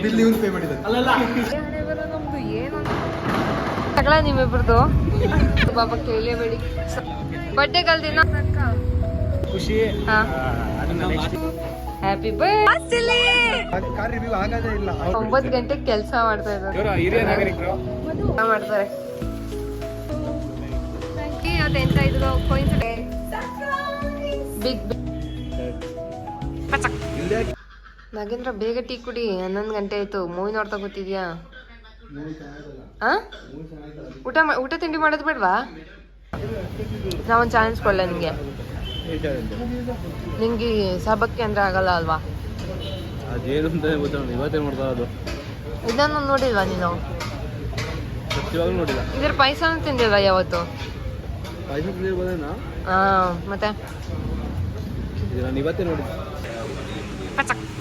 Bill ಇವ್ರು pay ಮಾಡಿದ್ದಾರೆ. ನಮ್ದು ಏನು ತಗೊಳ ನಿಮ್ಮಿಬ್ರದ್ದು ಪಾಪ ಕೇಳಲೇಬೇಡಿ. ಬರ್ಡೇ ದಿನ ಖುಷಿ. Happy birthday. ಕಾರ್ ರಿವ್ಯೂ ಆಗೋದೇ ಇಲ್ಲ. 9 ಗಂಟೆಗೆ ಕೆಲಸ ಮಾಡ್ತಾ ಇದ್ದಾರೆ. ಹಿರಿಯ ನಾಗರಿಕರು ಮಾಡ್ತಾರೆ. ಎಂತ ಇದು ಬಿಗ್ ನಾಗೇಂದ್ರ ಬೇಗ ಟೀ ಕುಡಿ. 11 ಗಂಟೆ ಆಯ್ತು. ಮೂವಿ ನೋಡ್ತಾ ಕೂತಿದ್ಯಾ? ಊಟ ತಿಂಡಿ ಮಾಡೋದು ಬೇಡವಾ? ನಾವೊಂದು ಚಾನ್ಸ್ ಕೊಡ್ಲ ನಿಂಗೆ. ನಿಂಗೆ ಸಬಕ್ಕೆ ಅಂದ್ರೆ ಆಗಲ್ಲ ಅಲ್ವಾ? ಅದೇನು ಅಂತ ಇವತ್ತೇ ಮಾಡ್ತಾ ಅದು. ಇದನ್ನು ನೋಡಿಲ್ವಾ ನೀನು? ನೋಡಿಲ್ಲ. ಇದ್ರ ಪಾಯಸನೂ ತಿಂದಿಲ್ವಾ ಯಾವತ್ತು? ಪಾಯಸ ತಿಂದಿರ್ಬೋದೇನಾ? ಮತ್ತೆ ನಾನು ಇವತ್ತೇ ನೋಡಿದ್ದೆ.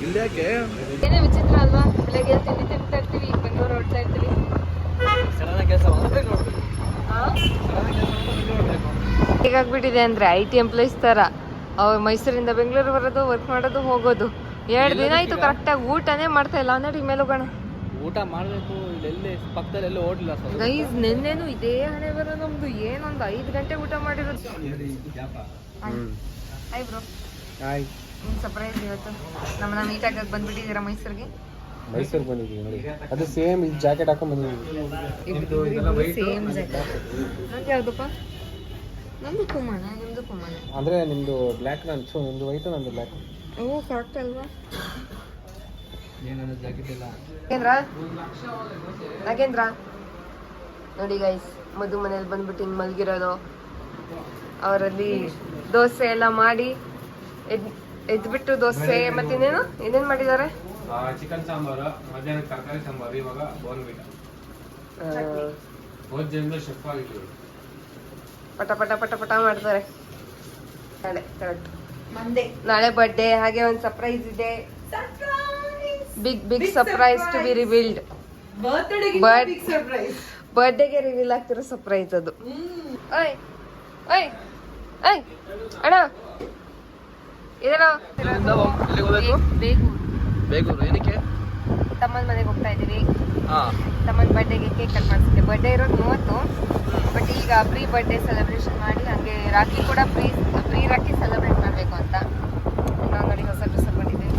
ಇಲ್ಲಾಕೆ ಏನೇ ವಿಚಿತ್ರ ಅಲ್ವಾ? ಬೆಳಗ್ಗೆ ತಿಂಡಿ ತಿಂತಾ ಇರ್ತೀವಿ, ಈಗ ಬೆಂಗಳೂರು ಹೊಡ್ತಾ ಇರ್ತೀವಿ. ಹೇಗಾಗ್ಬಿಟ್ಟಿದೆ ಅಂದ್ರೆ IT ಎಂಪ್ಲಾಯೀಸ್ ತರ. ಅವ್ರು ಮೈಸೂರಿಂದ ಬೆಂಗಳೂರು ಬರೋದು, ವರ್ಕ್ ಮಾಡೋದು, ಹೋಗೋದು. 2 ದಿನ ಆಯ್ತು ಕರೆಕ್ಟಾಗಿ ಊಟನೇ ಮಾಡ್ತಾ ಇಲ್ಲ. ನೋಡಿ ಮೇಲೆ ಹೋಗೋಣ. ಊಟ ಮಾಡಬೇಕು. ಇಲ್ಲೆಲ್ಲಿ ಪಕ್ಕದಲ್ಲಿ ಎಲ್ಲೂ ಓಡ್ಲಿಲ್ಲ ಗೈಸ್. ನಿನ್ನೆನು ಇದೇ ಹಣೆ ಬರೋ ನಮ್ದು. ಏನೊಂದು 5 ಗಂಟೆ ಊಟ ಮಾಡಿರೋದು. Hi bro. ಹಾಯ್. ಸರ್ಪ್ರೈಸ್ ಇವತ್ತು ನಮ್ಮನ್ನ ಮೀಟ್ ಆಗಕ್ಕೆ ಬಂದ್ಬಿಟ್ಟಿದ್ದೀರಾ ಮೈಸೂರಿಗೆ? ಮೈಸೂರಿಗೆ ಬಂದಿದ್ದೀವಿ ನೋಡಿ. ಅದು ಸೇಮ್ ಈ ಜಾಕೆಟ್ ಹಾಕೊಂಡು ಬಂದಿದ್ದೀವಿ. Same jacket. ನಂಗೆ ಯಾವುದಪ್ಪ? ನಮ್ದು ಕುಮಾನ, ನಿಮ್ದು ಕುಮಾನ. ಅಂದರೆ ನಿಮ್ಮದು ಬ್ಲ್ಯಾಕ್, ನಿಮ್ಮದು ವೈಟು, ನಂದು ಬ್ಲ್ಯಾಕ್. ಓ ಕರೆಕ್ಟ್ ಅಲ್ವಾ? ಏನದು ಜಾಕೆಟ್ ಇಲ್ಲ. ನಾಗೇಂದ್ರ ನೋಡಿ ಗೈಸ್, ಮಧು ಮನೇಲಿ ಬಂದ್ಬಿಟ್ಟು ಹಿಂಗೆ ಮಲಗಿರೋದು. ಅವರಲ್ಲಿ ದೋಸೆ ಎಲ್ಲ ಮಾಡಿ ಎದ್ಬಿಟ್ಟು ದೋಸೆ ಮತ್ತೆ ಏನೇನು ಮಾಡಿದ್ದಾರೆ? ಚಿಕನ್ ಸಾಂಬಾರು, ಮಧ್ಯಾಹ್ನ ತರಕಾರಿ ಸಾಂಬಾರು, ಇವಾಗ ಬೋರ್ನ್ವಿಟಾ. ಶೆಫ್ ಆಗಿದ್ರು. ಪಟ ಪಟ ಪಟ ಪಟ ಮಾಡ್ತಾರೆ. ಕರೆಕ್ಟ್. ನಾಳೆ ಬರ್ಡೇ, ಹಾಗೆ ಒಂದು ಸರ್ಪ್ರೈಸ್ ಇದೆ. Big surprise to be revealed. ಬರ್ಡೇಗೆ ರಿವೀಲ್ ಆಗ್ತಿರೋ ಸರ್ಪ್ರೈಸ್ ಅದು. ಓಯ್ ಓಯ್ ಓಯ್ ಅಣ್ಣ, ಬೇಗೂರು ಏನಕ್ಕೆ? ತಮ್ಮನ ಮನೆಗೆ ಹೋಗ್ತಾ ಇದೀವಿ. ತಮ್ಮನ ಬರ್ಡೇಗೆ ಕೇಕ್ ಕಟ್ ಮಾಡಿಸಿದ್ದೆ. ಬರ್ಡೇ ಇರೋದು 30, ಬಟ್ ಈಗ ಪ್ರೀ ಬರ್ಡೇ ಸೆಲೆಬ್ರೇಷನ್ ಮಾಡಿ ಹಂಗೆ ರಾಖಿ ಕೂಡ ಪ್ರೀ ರಾಖಿ ಸೆಲೆಬ್ರೇಟ್ ಮಾಡಬೇಕು ಅಂತ. ನಾವು ನೋಡಿ ಹೊಸ ಡ್ರೆಸ್ ಹಾಕೊಂಡಿದ್ದೀವಿ.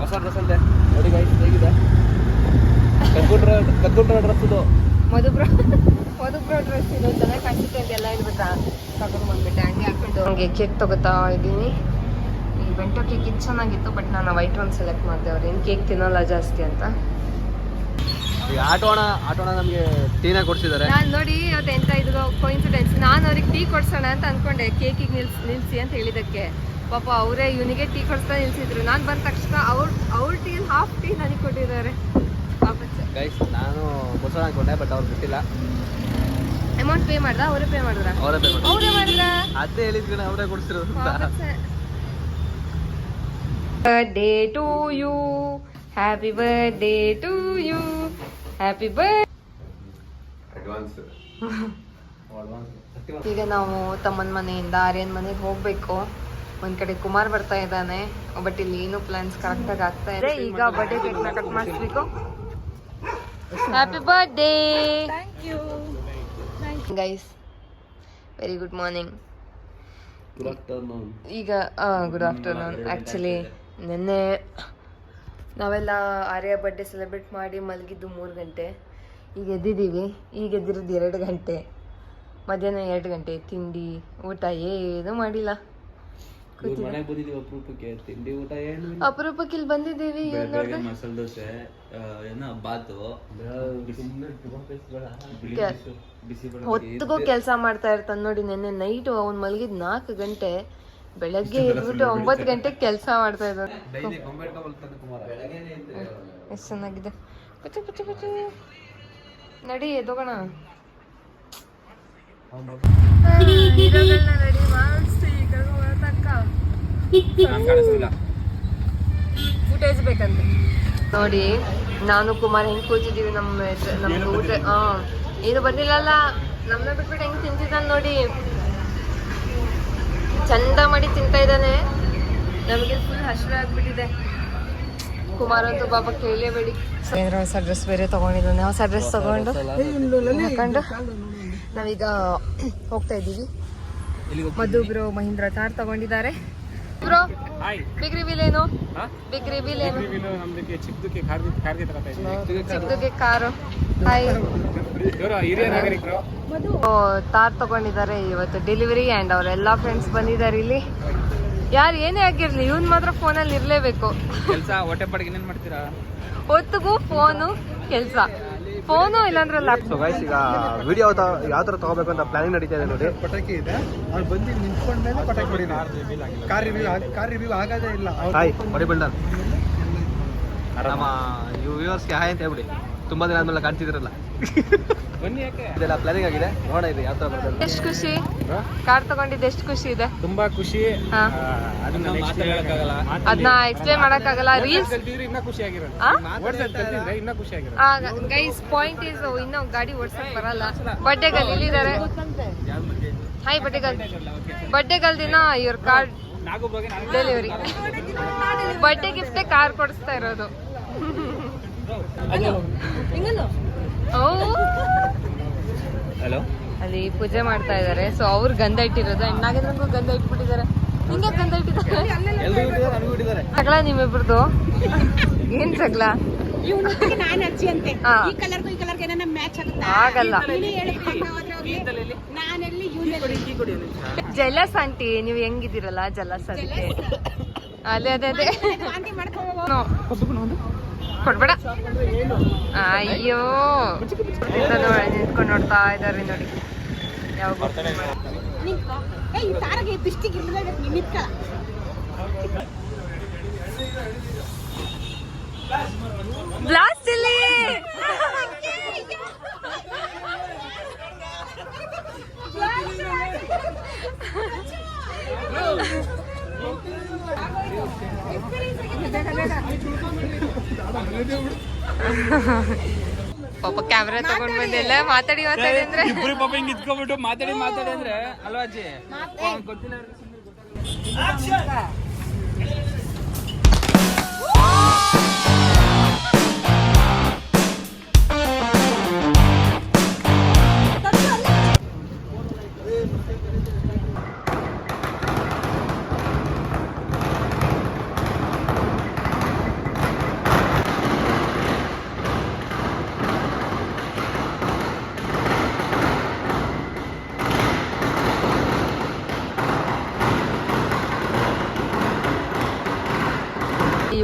ಹೊಸ ಡ್ರೆಸ್ ಅಲ್ಲದೆ ನೋಡಿ ಗೈಸ್ ಹೇಗಿದೆ. ಕದ್ದುಟ್ರ ಡ್ರೆಸ್ ಇದು. ಮಧುಬ್ರೋ ಡ್ರೆಸ್ ಇದು ಚೆನ್ನಾಗಿ ಕಾಣಿಸುತ್ತೆ ಅಂತ ಎಲ್ಲ ಹೇಳ್ಬಿಟ್ಟ. ತಗೊಂಡು ಬಂದ್ಬಿಟ್ಟೆ. ಹಂಗೆ ಹಾಕೊಂಡು ಹಂಗೆ ಕೇಕ್ ತಗೋತಾ ಇದ್ದೀನಿ. ಈ ಬೆಂಟೋ ಕೇಕ್ ಇದು ಚೆನ್ನಾಗಿತ್ತು, ಬಟ್ ನಾನು ವೈಟ್ ಒಂದು ಸೆಲೆಕ್ಟ್ ಮಾಡಿದೆ. ಅವ್ರು ಏನು ಕೇಕ್ ತಿನ್ನೋಲ್ಲ ಜಾಸ್ತಿ ಅಂತ. ಆಟೋಣ ನಮಗೆ ಟೀನ ಕೊಡ್ಸಿದ್ದಾರೆ. ನಾನು ನೋಡಿ ಅವತ್ತು ಎಂತ ಇದು ಕೋಇನ್ಸಿಡೆನ್ಸ್. ನಾನು ಅವ್ರಿಗೆ ಟೀ ಕೊಡ್ಸೋಣ ಅಂತ ಅಂದ್ಕೊಂಡೆ, ಕೇಕಿಗೆ ನಿಲ್ಸಿ ಅಂತ ಹೇಳಿದ್ದಕ್ಕೆ. ಪಾಪ ಅವರೇ ಇವನಿಗೆ ಟೀ ಕೊಡ್ಸ್ತಾ ನಿಲ್ಸಿದ್ರು. ನಾನು ಬಂದ ತಕ್ಷಣ ಅವ್ರ ಟೀ ಹಾಫ್ ಟೀ ನನಗೆ ಕೊಟ್ಟಿದ್ದಾರೆ. ಗೈಸ್ ನಾನು ಕೊಡ್ಸೋಣ ಅನ್ಕೊಂಡೆ, ಬಟ್ ಅವ್ರು ಬಿಟ್ಟಿಲ್ಲ. ಅಮೌಂಟ್ ಪೇ ಮಾಡ್ದ? ಅವರೇ ಪೇ ಮಾಡಿದ್ರ? ಅವರೇ ಮಾಡಿದ್ರ? ಅದೇ ಹೇಳಿದ್ವಿ, ಅವರೇ ಕೊಡ್ಸಿರೋದು. Birthday to you, happy birthday to you, happy birthday. ಈಗ ನಾವು ತಮ್ಮನ ಮನೆಯಿಂದ ಆರ್ಯನ್ ಮನೆಗೆ ಹೋಗ್ಬೇಕು. ಒಂದ್ ಕಡೆ ಕುಮಾರ್ ಬರ್ತಾ ಇದ್ದಾನೆ, ಬಟ್ ಇಲ್ಲಿ ಏನು ಪ್ಲಾನ್ಸ್ ಕರೆಕ್ಟಾಗಿ ಆಗ್ತಾ ಇದೆ. ಈಗ ಬರ್ಡೇ ಕೇಕ್ ನ ಕಟ್ ಮಾಡಿಸ್ಬೇಕು. Happy birthday. Thank you guys. Very good morning. ಈಗ ಗುಡ್ ಆಫ್ಟರ್ನೂನ್. ಆ್ಯಕ್ಚುಲಿ ನಿನ್ನೆ ನಾವೆಲ್ಲ ಆರ್ಯ ಬರ್ಡೇ ಸೆಲೆಬ್ರೇಟ್ ಮಾಡಿ ಮಲಗಿದ್ದು 3 ಗಂಟೆ. ಈಗ ಎದ್ದಿದ್ದೀವಿ. ಈಗ ಎದ್ದಿರೋದು 2 ಗಂಟೆ. ಮಧ್ಯಾಹ್ನ 2 ಗಂಟೆ. ತಿಂಡಿ ಊಟ ಏನೂ ಮಾಡಿಲ್ಲ. ಅಪರೂಪಕ್ಕೆ ಇಲ್ಲಿ ಬಂದಿದ್ದೀವಿ. ಮಸಾಲೆ ದೋಸೆ, ಹೊತ್ತಿಗೂ ಕೆಲಸ ಮಾಡ್ತಾ ಇರ್ತಾನೆ ನೋಡಿ. ನೆನ್ನೆ ನೈಟ್ ಅವ್ನು ಮಲಗಿದ್ 4 ಗಂಟೆ, ಬೆಳಗ್ಗೆ ಎದ್ಬಿಟ್ಟು 9 ಗಂಟೆಗೆ ಕೆಲಸ ಮಾಡ್ತಾ ಇದ್ದಾನೆ. ಎಷ್ಟು ಚೆನ್ನಾಗಿದೆ. ನಡಿ ಎದೋಗೋಣ. ರೆಡಿ ಮಾಡಿಸ್ತೀವಿ ಫುಟೇಜ್ ಬೇಕಂತೆ ನೋಡಿ. ನಾನು ಕುಮಾರ್ ಹೆಂಗ್ ಕೂತಿದೀವಿ ನಮ್ದು ಊಟ. ಏನು ಬಂದಿಲ್ಲಲ್ಲ, ನಮ್ಮನ್ನ ಬಿಟ್ಬಿಟ್ಟು ಹೆಂಗ್ ತಿಂತಿದ್ದಾನೆ ನೋಡಿ. ಚಂದ ಮಾಡಿ ತಿಂತಾ ಇದ್ದಾನೆ. ನಮಗೆ ಫುಲ್ ಹಸಿರು ಆಗ್ಬಿಟ್ಟಿದೆ. ಕುಮಾರ್ ಅಂತೂ ಪಾಪ ಕೇಳಲೇಬೇಡಿ. ಏನಾರ ಹೊಸ ಡ್ರೆಸ್ ಬೇರೆ ತಗೊಂಡಿದ್ದಾನೆ. ಹೊಸ ಡ್ರೆಸ್ ತಗೊಂಡು ಹಾಕೊಂಡು ನಾವೀಗ ಹೋಗ್ತಾ ಇದ್ದೀವಿ. ಮಧು ಬ್ರೋ ಮಹೀಂದ್ರ ಥಾರ್ ತಗೊಂಡಿದ್ದಾರೆ. ಬ್ರೋ ಬಿಗ್ ರಿವೀಲ್ ಏನು? ಬಿಗ್ ರಿವೀಲ್ ಏನು? ಚಿಕ್ಕದಕ್ಕೆ ಕಾರು. ಹಾಯ್, ಥಾರ್ ತಗೊಂಡಿದ್ದಾರೆ ಇವತ್ತು ಡೆಲಿವರಿ ಆ್ಯಂಡ್ ಅವರೆಲ್ಲ ಫ್ರೆಂಡ್ಸ್ ಬಂದಿದ್ದಾರೆ ಇಲ್ಲಿ. ಯಾರು ಏನೇ ಆಗಿರ್ಲಿ ಇವ್ನು ಮಾತ್ರ ಫೋನಲ್ಲಿ ಇರಲೇಬೇಕು. ಕೆಲಸ ಹೊಟ್ಟೆ ಪಡಿಗೆ ಏನೇನು ಮಾಡ್ತೀರಾ? ಹೊತ್ತಿಗೂ ಫೋನು ಕೆಲಸ, ಫೋನು ಇಲ್ಲಾಂದ್ರೆ ಸೊ ಗೈಸ್, ಈಗ ವಿಡಿಯೋ ಯಾವ ಥರ ತಗೋಬೇಕು ಅಂತ ಪ್ಲಾನಿಂಗ್ ನಡೀತಾ ಇದೆ ನೋಡಿ. ಪಟಾಕಿ ಇದೆ, ಅವ್ರು ಬಂದು ನಿಂತ್ಕೊಂಡ್ಮೇಲೆ ಪಟಾಕಿ ಹೊಡಿ. ಕಾರ್ ರಿವ್ಯೂ ಆಗೋದೇ ಇಲ್ಲ. ಹಾಯ್ ಬಾಡಿ ಬಿಲ್ಡರ್, ನಮ್ಮ ವ್ಯೂವರ್ಸ್ಗೆ ಹಾಯ್ ಅಂತ ಹೇಳ್ಬಿಡಿ. ತುಂಬಾ ದಿನ ಆದ್ಮೇಲೆ ಕಾಣ್ತಿದ್ರಲ್ಲ, ಬನ್ನಿ. ಯಾಕೆ ಇದೆಲ್ಲ ಪ್ಲಾನಿಂಗ್ ಆಗಿದೆ, ನೋಡೋಣ ಇದು ಯಾವ ಥರ ಬರ್ತದೆ. ಎಷ್ಟು ಖುಷಿ ಕಾರ್ ತಗೊಂಡಿದ್ದು, ಎಷ್ಟು ಖುಷಿ ಇದೆ? ತುಂಬಾ ಖುಷಿ. ಅದನ್ನ ಎಕ್ಸ್ಪ್ಲೇನ್ ಮಾಡಕ್ಕಾಗಲ್ಲ. ರೀಲ್ಸ್ ಇನ್ನೂ ಖುಷಿ ಆಗಿರೋದು, ಇನ್ನೂ ಖುಷಿ ಆಗಿರೋದು. ಗೈಸ್ ಪಾಯಿಂಟ್ ಇಸ್ ಇನ್ನೂ ಗಾಡಿ ಓಡ್ಸಕ್ ಬರಲ್ಲ. ಬರ್ಡೇಗಲ್ ಇಲ್ಲಿದ್ದಾರೆ. ಹಾಯ್ ಬರ್ಡೇಗಲ್ ದಿನ ಇವ್ರ ಕಾರ್ ಡೆಲಿವರಿ. ಬರ್ಡೇ ಗಿಫ್ಟೇ ಕಾರ್ ಕೊಡಿಸ್ತಾ ಇರೋದು. ಹಲೋ, ಅಲ್ಲಿ ಪೂಜೆ ಮಾಡ್ತಾ ಇದಾರೆ. ಸೊ ಅವ್ರು ಗಂಧ ಇಟ್ಟಿರೋದು. ನಾಗೇಂದ್ರಂಗೂ ಗಂಧ ಇಟ್ಬಿಟ್ಟಿದ್ದಾರೆ. ನಿಂಗೆ ಗಂಧ ಇಟ್ಟಿದ್ದಾರೆ. ಜಗಳ ನಿಮ್ಮಿಬ್ರದ್ದು ಏನ್ ಜಗಳ? ಆಗಲ್ಲ. ಜಲಸ್ ಆಂಟಿ, ನೀವು ಹೆಂಗಿದ್ದೀರಲ್ಲ ಜಲಸ್ ಅಂತೆ. ಅದೇ ಕೊಡ್ಬೇಡ. ಅಯ್ಯೋ, ನಿಂತ್ಕೊಂಡು ನೋಡ್ತಾ ಇದಾರೆ ನೋಡಿ. ಯಾವ ಬ್ಲಾಸ್ಟ್ ಇಲ್ಲಿ. ಪಾಪ ಕ್ಯಾಮ್ರಾ ತಗೊಂಡ್ ಬಂದೆಲ್ಲ ಮಾತಾಡಿ ಅಂದ್ರೆ ಇಬ್ರು ಪಾಪ ಹಿಂಗ್ ನಿಂತ್ಕೊಂಡ್ಬಿಟ್ಟು ಮಾತಾಡಿ ಅಂದ್ರೆ ಅಲ್ವಾ ಅಜ್ಜಿ? ಗೊತ್ತಿಲ್ಲ.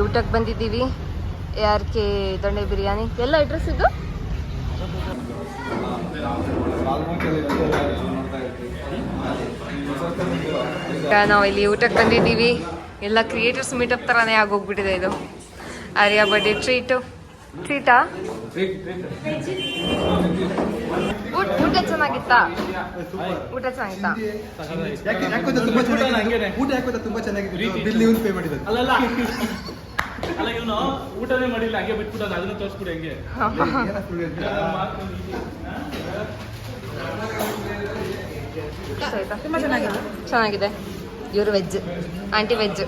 ಊಟಕ್ಕೆ ಬಂದಿದ್ದೀವಿ. ARK ದೊಣ್ಣೆ ಬಿರಿಯಾನಿ. ಎಲ್ಲ ಅಡ್ರೆಸ್ ಇದು? ನಾವು ಇಲ್ಲಿ ಊಟಕ್ಕೆ ಬಂದಿದ್ದೀವಿ. ಎಲ್ಲ ಕ್ರಿಯೇಟರ್ಸ್ ಮೀಟಪ್ ಥರನೇ ಆಗೋಗ್ಬಿಟ್ಟಿದೆ ಇದು. ಆರ್ಯ ಬರ್ಡೇ ಟ್ರೀಟಾ? ಊಟ ಚೆನ್ನಾಗಿತ್ತಾ? ಊಟ ಚೆನ್ನಾಗಿತ್ತಾ? ಊಟ ಯಾಕೆ ತುಂಬಾ ಚೆನ್ನಾಗಿತ್ತು. ಬಿಲ್ ಇವನು ಪೇ ಮಾಡಿದ್ದು. ಅಲ್ಲ, ಇವನು ಊಟನೇ ಮಾಡಿಲ್ಲ, ಹಂಗೆ ಬಿಟ್ಬಿಟ್ಟು ಅದನ್ನ ತೋರಿಸ್ಬಿಡಿ. ಹಂಗೆ ಚೆನ್ನಾಗಿದೆ. ಇವರು ವೆಜ್, ಆಂಟಿ ವೆಜ್.